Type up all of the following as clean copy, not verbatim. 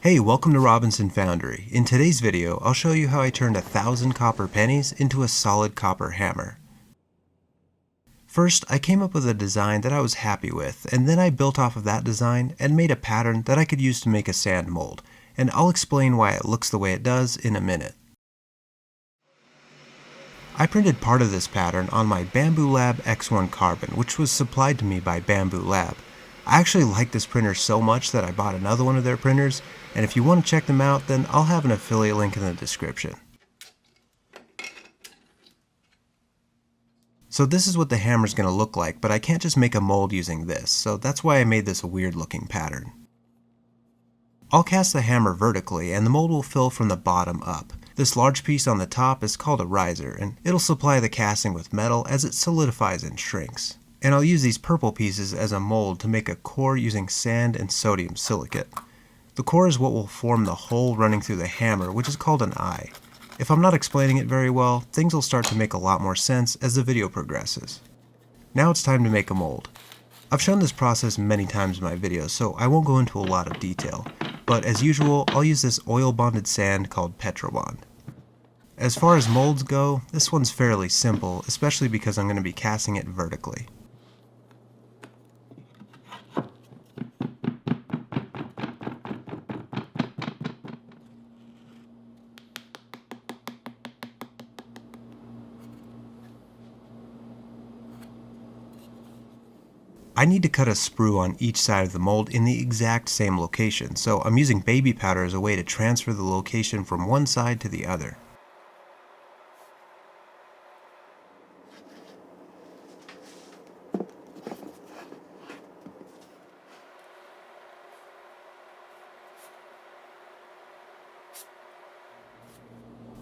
Hey, welcome to Robinson Foundry. In today's video, I'll show you how I turned 1,000 copper pennies into a solid copper hammer. First, I came up with a design that I was happy with, and then I built off of that design and made a pattern that I could use to make a sand mold, and I'll explain why it looks the way it does in a minute. I printed part of this pattern on my Bamboo Lab X1 Carbon, which was supplied to me by Bamboo Lab. I actually like this printer so much that I bought another one of their printers, and if you want to check them out, then I'll have an affiliate link in the description. So this is what the hammer's going to look like, but I can't just make a mold using this, so that's why I made this a weird looking pattern. I'll cast the hammer vertically, and the mold will fill from the bottom up. This large piece on the top is called a riser, and it'll supply the casting with metal as it solidifies and shrinks. And I'll use these purple pieces as a mold to make a core using sand and sodium silicate. The core is what will form the hole running through the hammer, which is called an eye. If I'm not explaining it very well, things will start to make a lot more sense as the video progresses. Now it's time to make a mold. I've shown this process many times in my videos, so I won't go into a lot of detail, but as usual, I'll use this oil-bonded sand called Petrobond. As far as molds go, this one's fairly simple, especially because I'm going to be casting it vertically. I need to cut a sprue on each side of the mold in the exact same location, so I'm using baby powder as a way to transfer the location from one side to the other.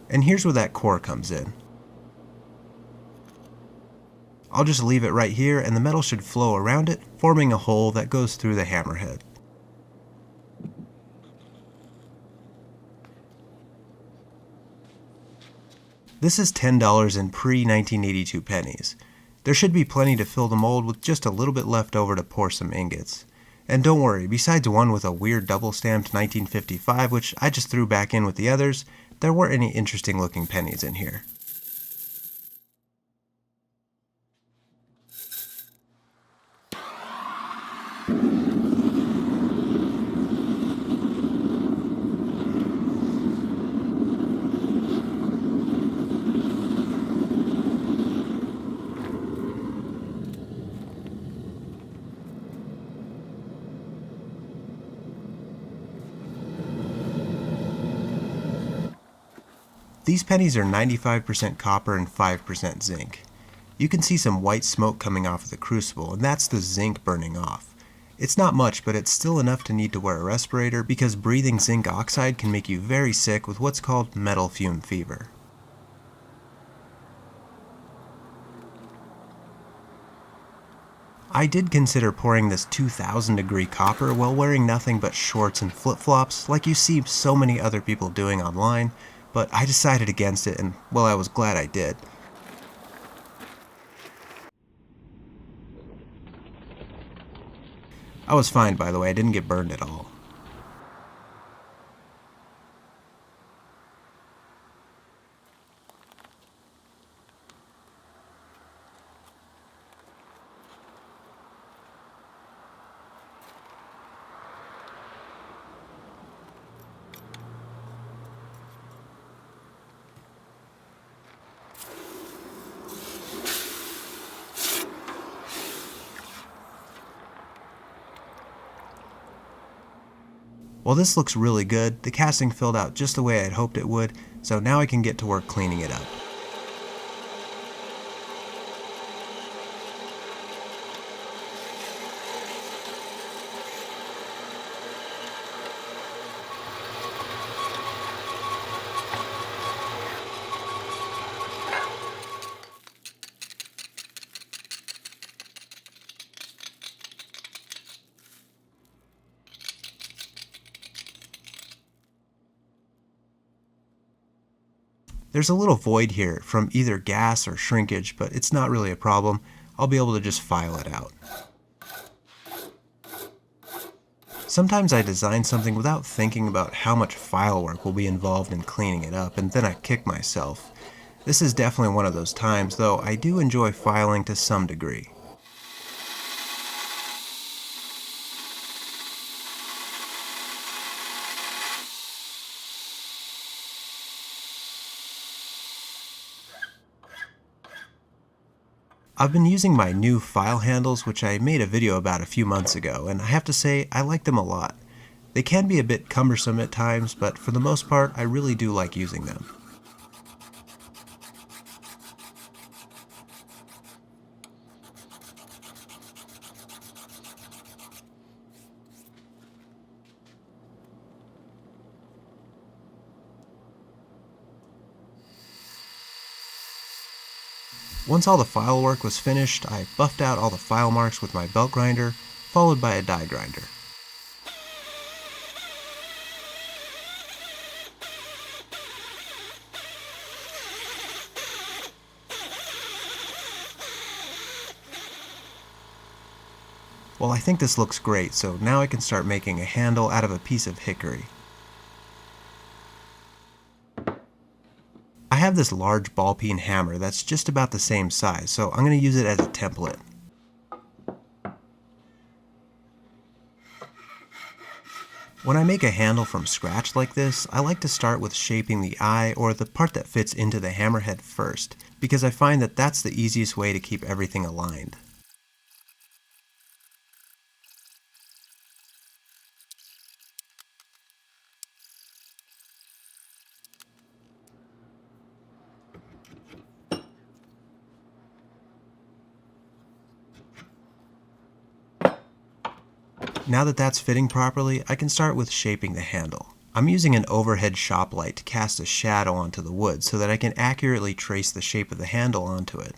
And here's where that core comes in. I'll just leave it right here and the metal should flow around it, forming a hole that goes through the hammerhead. This is $10 in pre-1982 pennies. There should be plenty to fill the mold with just a little bit left over to pour some ingots. And don't worry, besides one with a weird double-stamped 1955, which I just threw back in with the others, there weren't any interesting looking pennies in here. These pennies are 95% copper and 5% zinc. You can see some white smoke coming off of the crucible, and that's the zinc burning off. It's not much, but it's still enough to need to wear a respirator because breathing zinc oxide can make you very sick with what's called metal fume fever. I did consider pouring this 2000 degree copper while wearing nothing but shorts and flip-flops like you see so many other people doing online, but I decided against it, and well, I was glad I did. I was fine, by the way, I didn't get burned at all. Well, this looks really good. The casting filled out just the way I'd hoped it would, so now I can get to work cleaning it up. There's a little void here from either gas or shrinkage, but it's not really a problem. I'll be able to just file it out. Sometimes I design something without thinking about how much file work will be involved in cleaning it up, and then I kick myself. This is definitely one of those times, though I do enjoy filing to some degree. I've been using my new file handles, which I made a video about a few months ago, and I have to say I like them a lot. They can be a bit cumbersome at times, but for the most part I really do like using them. Once all the file work was finished, I buffed out all the file marks with my belt grinder, followed by a die grinder. Well, I think this looks great, so now I can start making a handle out of a piece of hickory. I have this large ball peen hammer that's just about the same size, so I'm going to use it as a template. When I make a handle from scratch like this, I like to start with shaping the eye or the part that fits into the hammerhead first, because I find that that's the easiest way to keep everything aligned. Now that that's fitting properly, I can start with shaping the handle. I'm using an overhead shop light to cast a shadow onto the wood so that I can accurately trace the shape of the handle onto it.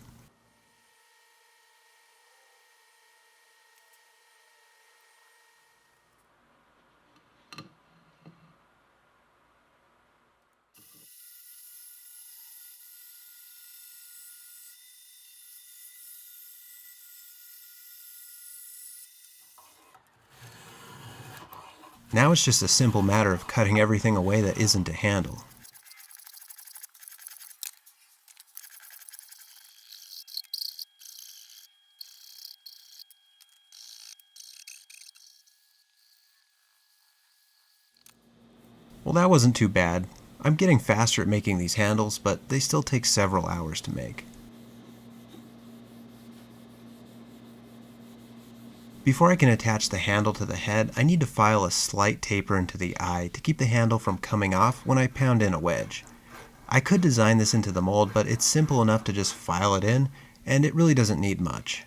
Now it's just a simple matter of cutting everything away that isn't a handle. Well, that wasn't too bad. I'm getting faster at making these handles, but they still take several hours to make. Before I can attach the handle to the head, I need to file a slight taper into the eye to keep the handle from coming off when I pound in a wedge. I could design this into the mold, but it's simple enough to just file it in, and it really doesn't need much.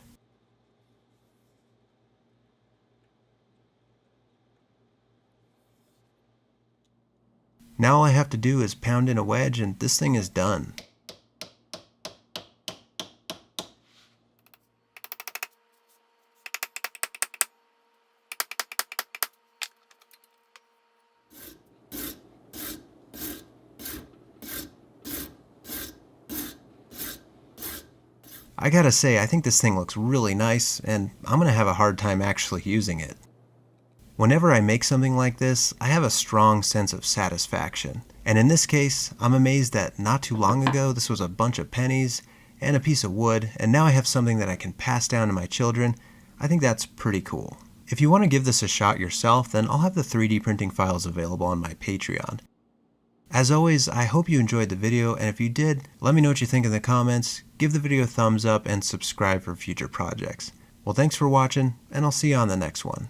Now all I have to do is pound in a wedge and this thing is done. I gotta say, I think this thing looks really nice, and I'm gonna have a hard time actually using it. Whenever I make something like this, I have a strong sense of satisfaction. And in this case, I'm amazed that not too long ago this was a bunch of pennies and a piece of wood, and now I have something that I can pass down to my children. I think that's pretty cool. If you want to give this a shot yourself, then I'll have the 3D printing files available on my Patreon. As always, I hope you enjoyed the video, and if you did, let me know what you think in the comments, give the video a thumbs up, and subscribe for future projects. Well, thanks for watching, and I'll see you on the next one.